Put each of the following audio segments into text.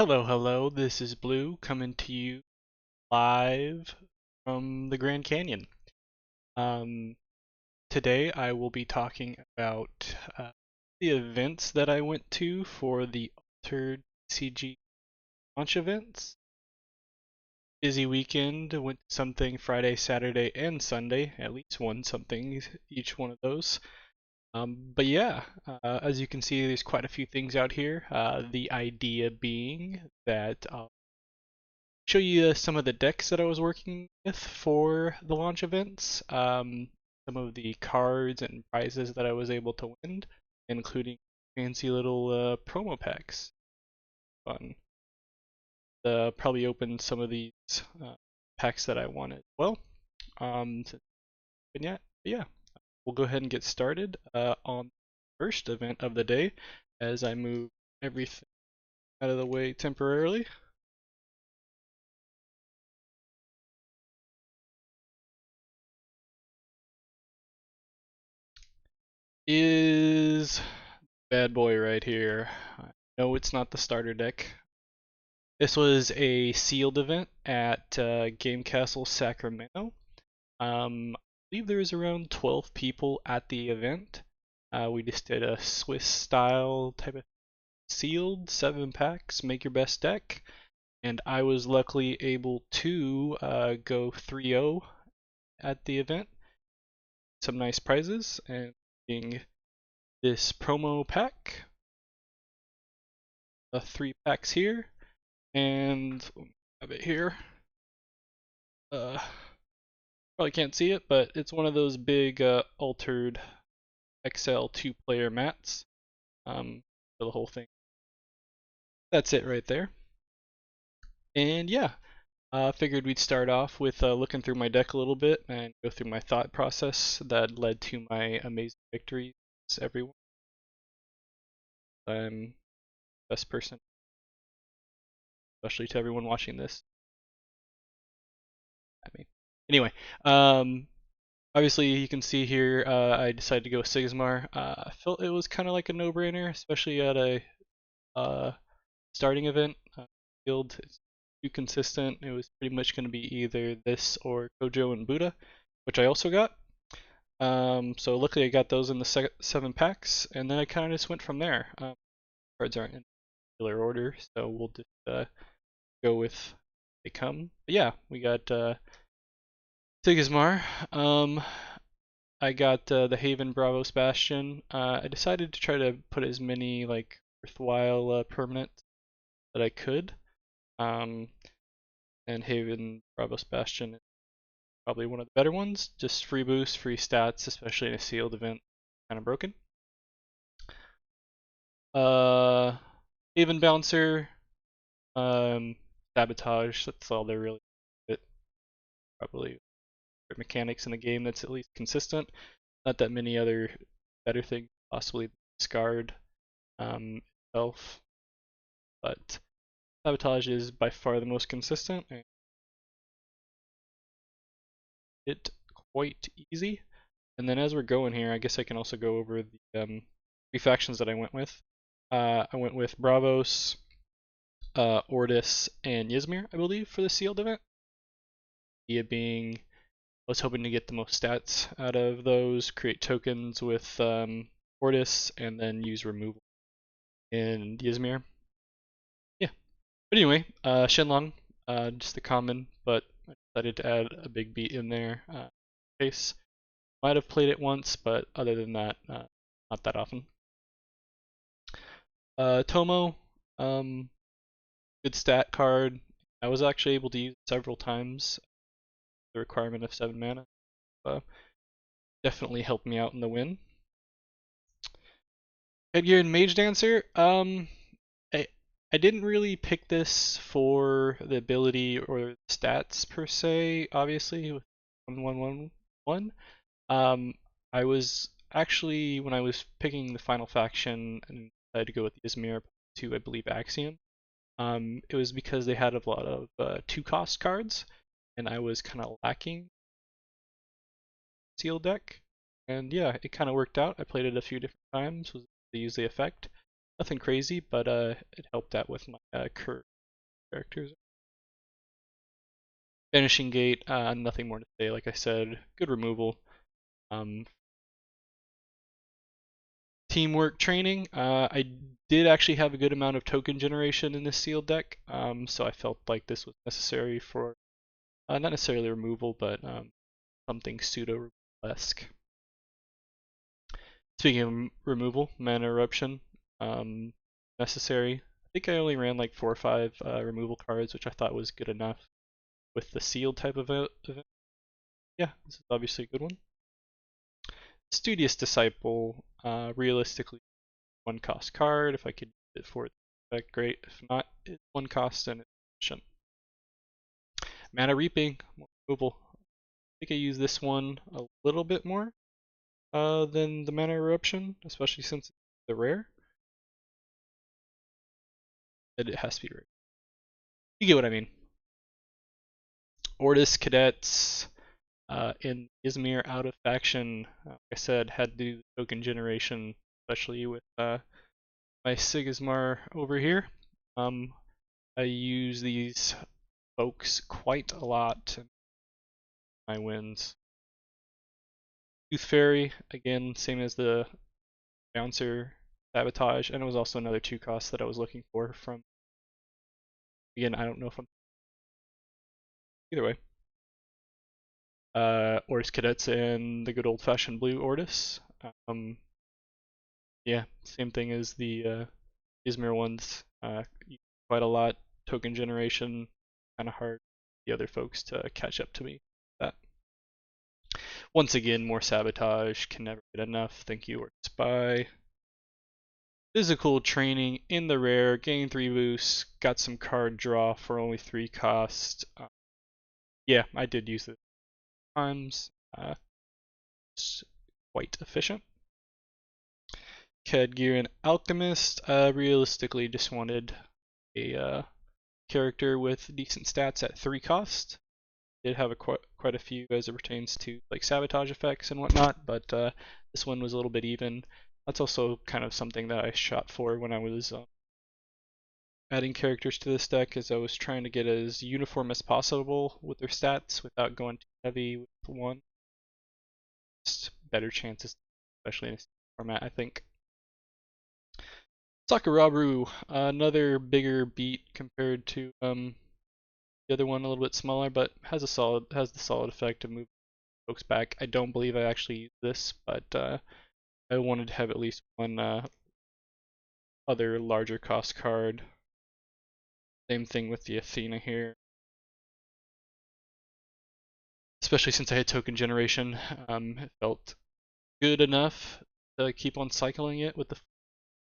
Hello, hello. This is Blue coming to you live from the Grand Canyon. Um, Today I will be talking about the events that I went to for the Altered TCG launch events. Busy weekend, went to something Friday, Saturday, and Sunday, at least one something each one of those. But yeah, as you can see, there's quite a few things out here. The idea being that show you some of the decks that I was working with for the launch events, some of the cards and prizes that I was able to win, including fancy little promo packs. Fun. Probably open some of these packs that I wanted. Well, since yet, yeah, we'll go ahead and get started on the first event of the day as I move everything out of the way temporarily. Is bad boy right here. No, it's not the starter deck. This was a sealed event at Game Kastle Sacramento. I believe there was around 12 people at the event. We just did a Swiss style type of sealed 7 packs, make your best deck, and I was luckily able to go 3-0 at the event. Some nice prizes, and being this promo pack, 3 packs here, and have it here. Probably can't see it, but it's one of those big altered XL 2-player mats for the whole thing. That's it right there. And yeah, figured we'd start off with looking through my deck a little bit and go through my thought process that led to my amazing victories. Everyone, I'm the best person, especially to everyone watching this. I mean, anyway, obviously you can see here I decided to go Sigmar. I felt it was kind of like a no-brainer, especially at a starting event. Field is too consistent. It was pretty much going to be either this or Kojo and Buddha, which I also got. So luckily I got those in the 7 packs, and then I kind of just went from there. Cards aren't in particular order, so we'll just go with they come. But yeah, we got Sigismar. I got the Haven Bravos Bastion. I decided to try to put as many like worthwhile permanent that I could. And Haven Bravos Bastion is probably one of the better ones. Just free boost, free stats, especially in a sealed event. Kind of broken. Uh, Haven Bouncer, Sabotage. That's all they're really. It probably mechanics in the game that's at least consistent. Not that many other better things, possibly Scarred itself, but Sabotage is by far the most consistent and it quite easy. And then as we're going here, I guess I can also go over the 3 factions that I went with. I went with Bravos, Ordis, and Ysmir, I believe, for the sealed event. The idea being, I was hoping to get the most stats out of those, create tokens with Ordis, and then use removal in Ysmir. Yeah. But anyway, Shenlong, just a common, but I decided to add a big beat in there. Case. Might have played it once, but other than that, not that often. Tomo, good stat card. I was actually able to use it several times. The requirement of 7 mana definitely helped me out in the win. Headgear and Mage Dancer. I I didn't really pick this for the ability or the stats per se. Obviously, with 1-1-1-1. I was actually when I was picking the final faction and decided to go with Ysmir to I believe Axiom. It was because they had a lot of 2-cost cards, and I was kind of lacking seal deck. And yeah, it kind of worked out. I played it a few different times, was able to use the effect. Nothing crazy, but it helped out with my current characters. Vanishing Gate, nothing more to say. Like I said, good removal. Teamwork training. I did actually have a good amount of token generation in this sealed deck, so I felt like this was necessary for not necessarily removal, but something pseudo-esque. Speaking of removal, Mana Eruption, necessary. I think I only ran like 4 or 5 removal cards, which I thought was good enough with the sealed type of event. Yeah, this is obviously a good one. Studious Disciple, realistically, 1 cost card. If I could use it for it, great. If not, it's 1 cost and it's efficient. Mana Reaping, more removal. I think I use this one a little bit more than the Mana Eruption, especially since it's the rare. It has to be rare. You get what I mean. Ortis Cadets in Izmir out of faction. Like I said, had to do token generation, especially with my Sigismar over here. I use these folks quite a lot in my wins. Tooth Fairy, again, same as the Bouncer Sabotage, and it was also another 2 cost that I was looking for from. Again, I don't know if I'm. Either way. Ortis Cadets and the good old fashioned blue Ortis. Yeah, same thing as the Izmir ones. Quite a lot. Token generation, kind of hard for the other folks to catch up to me. That. Once again, more sabotage. Can never get enough. Thank you, Orc Spy. Physical training in the rare. Gain 3 boosts. Got some card draw for only 3 cost. Yeah, I did use it times. It's quite efficient. Kedgear and Alchemist. Realistically, just wanted a character with decent stats at 3 cost. Did have quite a few as it pertains to like sabotage effects and whatnot, but this one was a little bit even. That's also kind of something that I shot for when I was adding characters to this deck, as I was trying to get as uniform as possible with their stats without going too heavy with one. Just better chances, especially in a format, I think. Sakuraru, another bigger beat compared to the other one, a little bit smaller, but has the solid effect of moving folks back. I don't believe I actually used this, but I wanted to have at least one other larger cost card. Same thing with the Athena here. Especially since I had token generation, it felt good enough to keep on cycling it with the.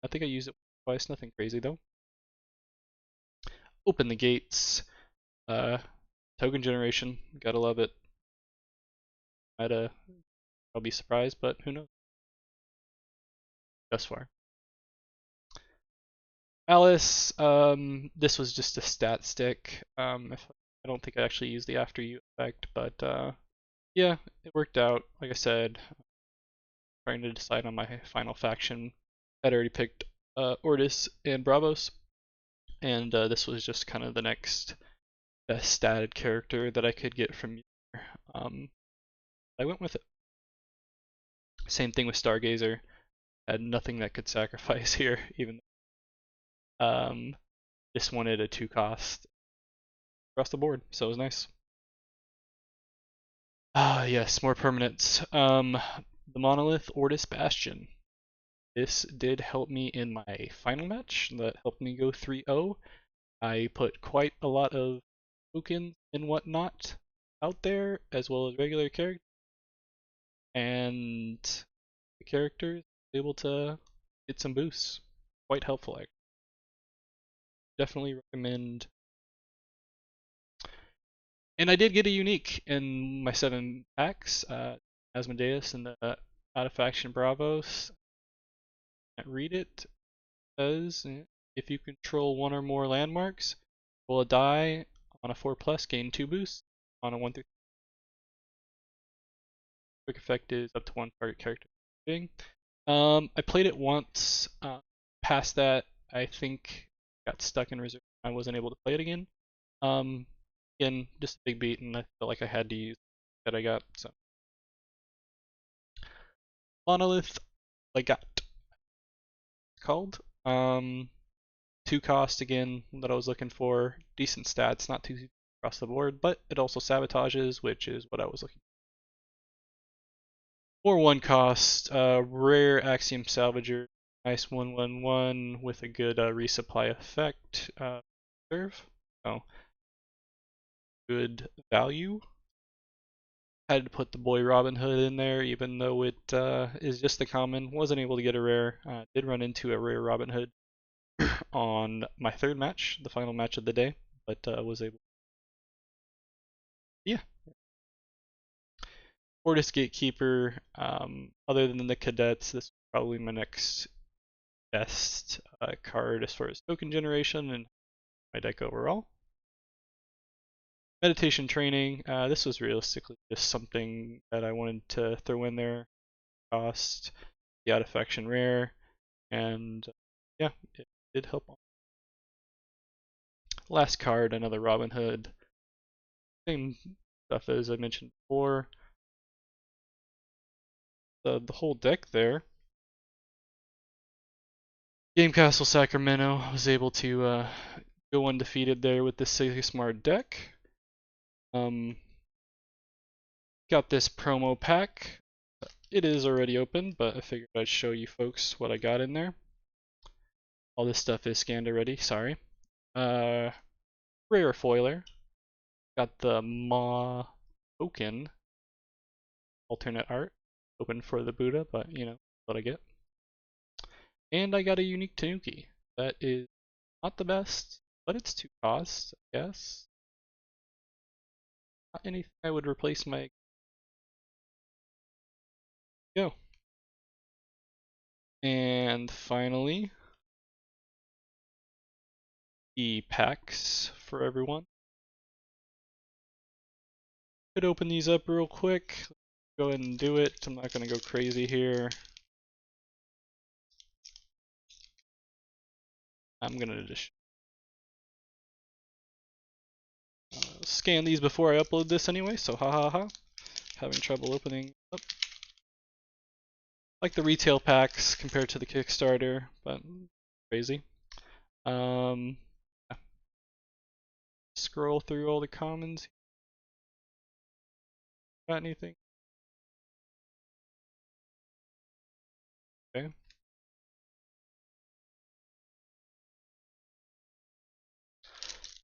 I think I used it twice, nothing crazy though. Open the gates. Token generation, gotta love it. I'll be surprised, but who knows? Thus far. Alice, this was just a stat stick. I don't think I actually used the after you effect, but yeah, it worked out. Like I said, trying to decide on my final faction. I'd already picked Ortis and Bravos, and this was just kind of the next best statted character that I could get from here. I went with it. Same thing with Stargazer. Had nothing that could sacrifice here, even this wanted a 2 cost across the board, so it was nice. Yes, more permanents. The Monolith Ortis Bastion. This did help me in my final match. That helped me go 3-0. I put quite a lot of tokens and whatnot out there, as well as regular characters. And the characters were able to get some boosts. Quite helpful, actually. Definitely recommend. And I did get a unique in my 7 packs. Asmodeus and the Out of Faction Bravos. Can't read it. Says if you control 1 or more landmarks, roll a die on a 4+, gain 2 boosts. On a 1 through 3. Quick effect is up to 1 target character. I played it once. Past that, I think got stuck in reserve. I wasn't able to play it again. Um, Again, just a big beat, and I felt like I had to use that I got. So Monolith Legat called. 2 cost again that I was looking for. Decent stats, not too across the board, but it also sabotages, which is what I was looking for. 1 cost, rare Axiom Salvager, nice 1/1/1 with a good resupply effect. Serve, so good value. Had to put the boy Robin Hood in there, even though it is just a common. Wasn't able to get a rare. Did run into a rare Robin Hood on my 3rd match, the final match of the day, but was able. Yeah. Fortis Gatekeeper. Other than the cadets, this is probably my next best card as far as token generation and my deck overall. Meditation Training. This was realistically just something that I wanted to throw in there. Cost, the Out Affection rare, and yeah, it did help. Last card, another Robin Hood. Same stuff as I mentioned before. The whole deck there. Game Kastle Sacramento was able to go undefeated there with the Sigmar deck. Got this promo pack. It is already open, but I figured I'd show you folks what I got in there. All this stuff is scanned already, sorry. Rare foiler. Got the Ma token. Alternate art. Open for the Buddha, but you know what I get. And I got a unique Tanuki. That is not the best, but it's 2 costs, I guess. Not anything I would replace my go. And finally, the packs for everyone. Could open these up real quick. Go ahead and do it. I'm not going to go crazy here. I'm going to just scan these before I upload this anyway, so ha ha ha. Having trouble opening up. Like the retail packs compared to the Kickstarter, but crazy. Scroll through all the commons. Got anything? Okay.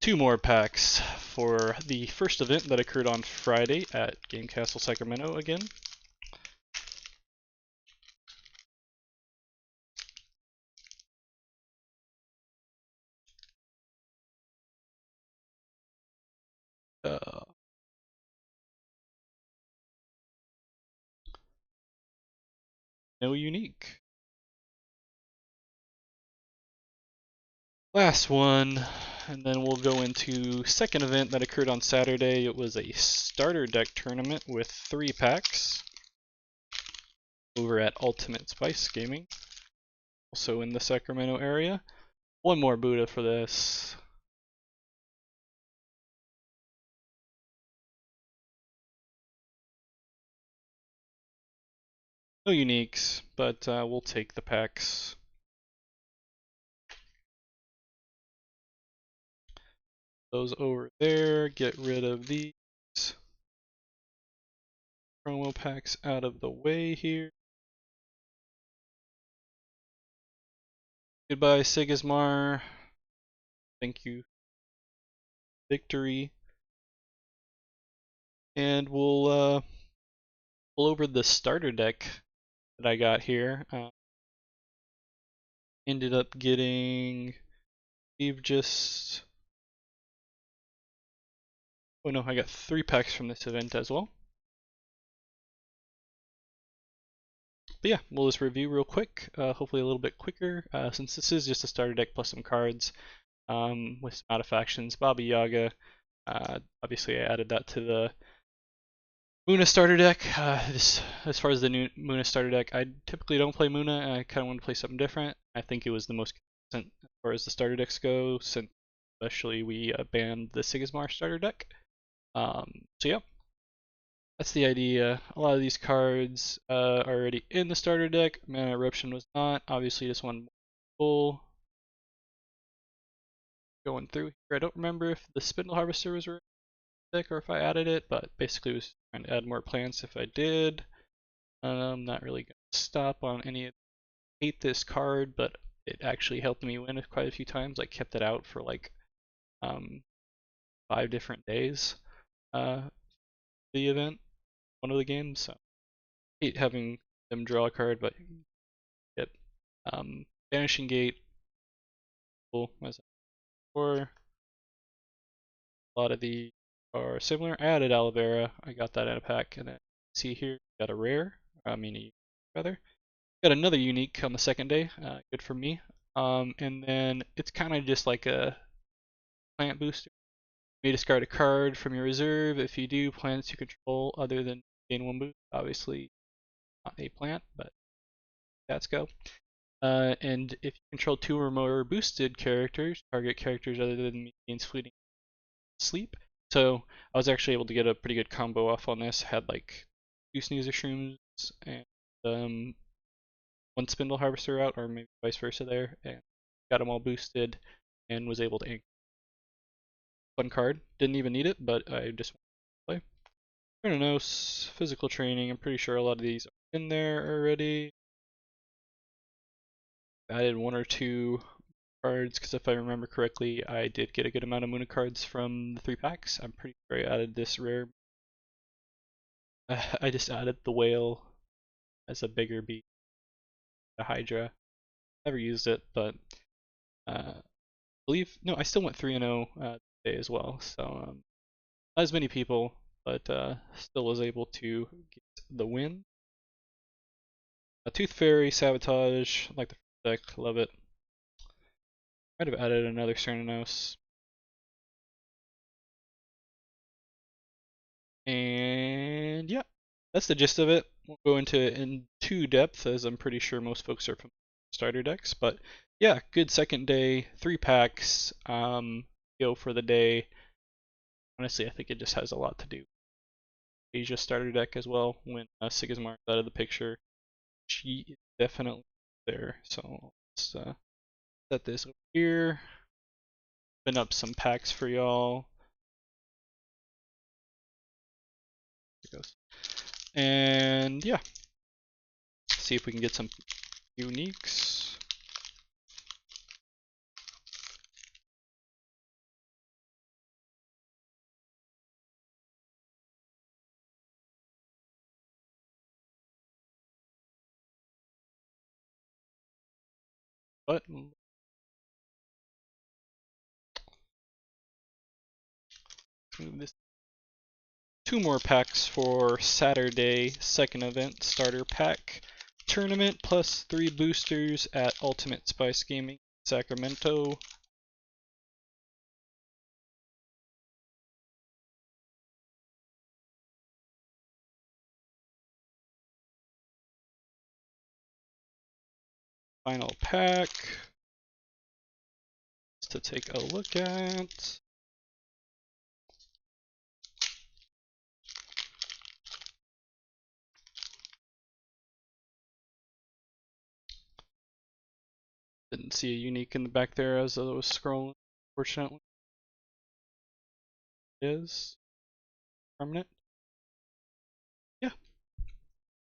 Two more packs for the first event that occurred on Friday at Game Kastle Sacramento again. No unique. Last one, and then we'll go into second event that occurred on Saturday. It was a starter deck tournament with 3 packs over at Ultimate Spice Gaming, also in the Sacramento area. One more Buddha for this. No uniques, but we'll take the packs. Those over there, get rid of these promo packs out of the way here. Goodbye, Sigismar. Thank you. Victory. And we'll pull over the starter deck that I got here. Ended up getting, we've just, oh no, I got 3 packs from this event as well. But yeah, we'll just review real quick, hopefully a little bit quicker, since this is just a starter deck plus some cards with some out of factions. Baba Yaga, obviously I added that to the Muna starter deck. As far as the new Muna starter deck, I typically don't play Muna, and I kind of want to play something different. I think it was the most consistent as far as the starter decks go, since especially we banned the Sigismar starter deck. So yeah, that's the idea. A lot of these cards are already in the starter deck. Mana Eruption was not. Obviously, this one full. Going through here, I don't remember if the Spindle Harvester was deck or if I added it, but basically was trying to add more plants if I did. I'm not really gonna stop on any of. Hate this card, but it actually helped me win quite a few times. I kept it out for like um, 5 different days. The event, one of the games. So I hate having them draw a card, but yep. Vanishing Gate, cool. As before, a lot of the are similar. I added aloe vera. I got that in a pack, and then see here, got a rare. I mean, a rather. Got another unique on the second day. Good for me. And then it's kind of just like a plant booster. You may discard a card from your reserve. If you do, plants you control other than gain 1 boost. Obviously, not a plant, but that's go. And if you control 2 or more boosted characters, target characters other than me gains fleeting sleep. So I was actually able to get a pretty good combo off on this. Had like 2 sneezer shrooms and 1 spindle harvester out, or maybe vice versa there, and got them all boosted and was able to ink. Fun card. Didn't even need it, but I just wanted to play. Chronos, physical training. I'm pretty sure a lot of these are in there already. Added 1 or 2 cards because if I remember correctly, I did get a good amount of Muna cards from the 3 packs. I'm pretty sure I added this rare. I just added the whale as a bigger beast, the Hydra. Never used it, but I believe no, I still went 3-0 today as well. So not as many people, but still was able to get the win. A Tooth Fairy, Sabotage, like the first deck, love it. Might have added another Cernanos. And yeah, that's the gist of it. Won't go into it in too depth, as I'm pretty sure most folks are from starter decks. But yeah, good second day, 3 packs. Go for the day. Honestly, I think it just has a lot to do. Asia starter deck as well. When Sigismar is out of the picture, she is definitely there. So let's set this over here. Open up some packs for y'all. There it goes. And yeah, see if we can get some uniques. But move this. 2 more packs for Saturday, second event, starter pack. Tournament plus 3 boosters at Ultimate Spice Gaming, Sacramento. Final pack to take a look at. Didn't see a unique in the back there as I was scrolling, fortunately. It is permanent. Yeah.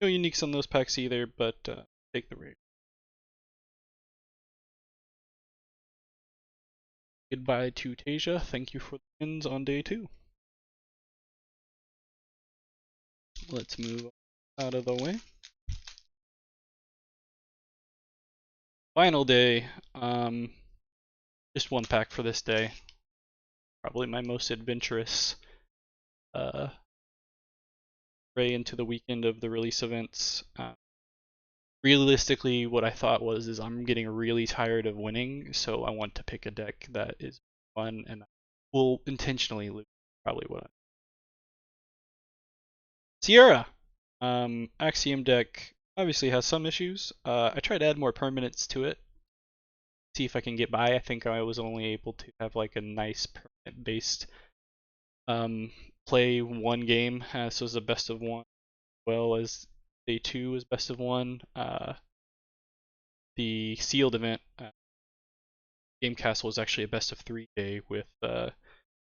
No uniques on those packs either, but take the rate. Goodbye to Tasia. Thank you for the wins on day 2. Let's move out of the way. Final day. Just 1 pack for this day. Probably my most adventurous ray into the weekend of the release events. Realistically, what I thought was is I'm getting really tired of winning, so I want to pick a deck that is fun and will intentionally lose. Probably what Sierra! Axiom deck obviously has some issues. I tried to add more permanents to it. See if I can get by. I think I was only able to have like a nice permanent based play one game. So was the best of one, as well as day two was best of one. The sealed event, Game Kastle, was actually a best of three day with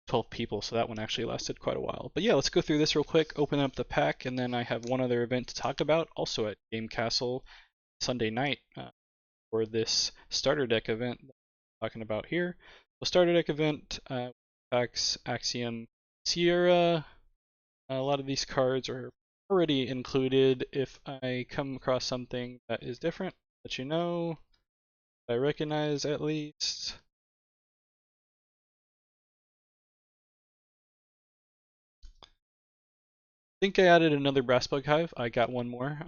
12 people, so that one actually lasted quite a while. But yeah, let's go through this real quick, open up the pack, and then I have one other event to talk about, also at Game Kastle Sunday night, for this starter deck event that I'm talking about here. The starter deck event packs Axiom, Sierra. A lot of these cards are already included. If I come across something that is different, let you know. I recognize at least. I think I added another Brass Bug Hive. I got one more.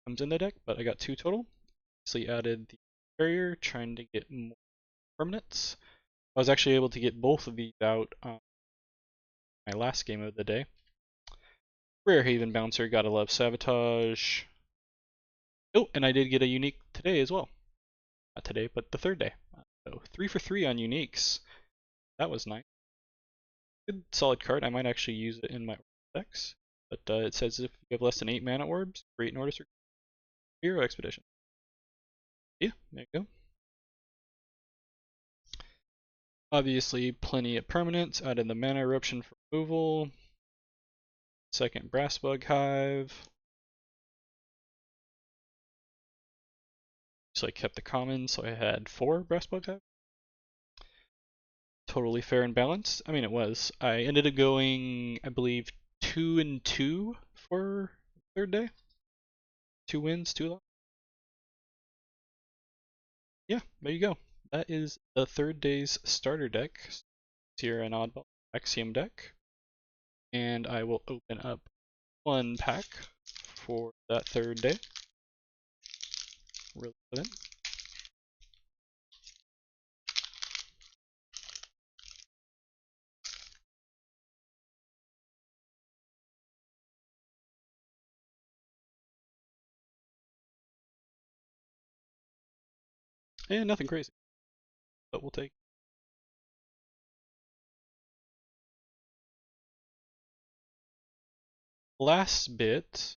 Comes in the deck, but I got two total. So you added the barrier, trying to get more permanents. I was actually able to get both of these out on my last game of the day. Rare Haven Bouncer, gotta love Sabotage. Oh, and I did get a unique today as well. Not today, but the third day. So 3 for 3 on uniques. That was nice. Good solid card. I might actually use it in my decks. But it says if you have less than 8 mana orbs, create an order hero expedition. Yeah, there you go. Obviously, plenty of permanents. Added the Mana Eruption for removal. Second Brass Bug Hive. So I kept the common, so I had 4 Brass Bug Hive. Totally fair and balanced. I mean, it was. I ended up going, I believe, 2-2 for third day. 2 wins, 2 losses. Yeah, there you go. That is the third day's starter deck. Here an oddball Axiom deck. And I will open up one pack for that third day. Release event. And nothing crazy, but we'll take. Last bit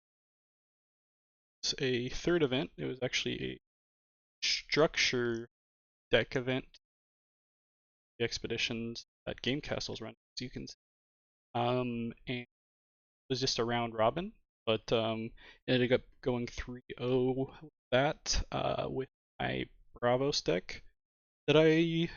is a third event. It was actually a structure deck event. The expeditions that Game Kastle's run, as you can see. And it was just a round robin, but ended up going 3-0 with that with my Bravos deck that I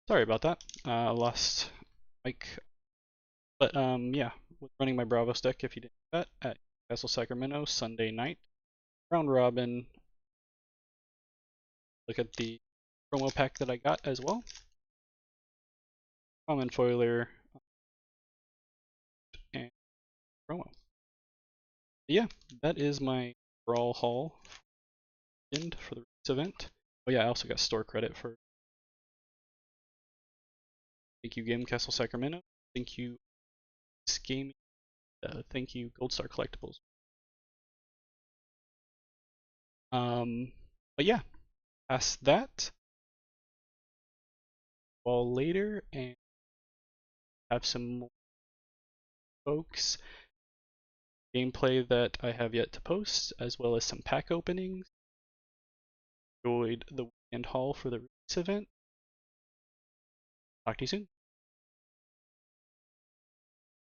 sorry about that. Lost mic. But yeah, running my Bravos deck if you didn't know that at Kastle Sacramento Sunday night. Round robin. Look at the promo pack that I got as well. Common foiler and promo. But yeah, that is my brawl haul for the event. Oh yeah, I also got store credit for. Thank you, Game Kastle Sacramento. Thank you, Gaming. Thank you, Gold Star Collectibles. But yeah, past that, all later and have some more folks gameplay that I have yet to post, as well as some pack openings. Enjoyed the weekend haul for the release event. Talk to you soon.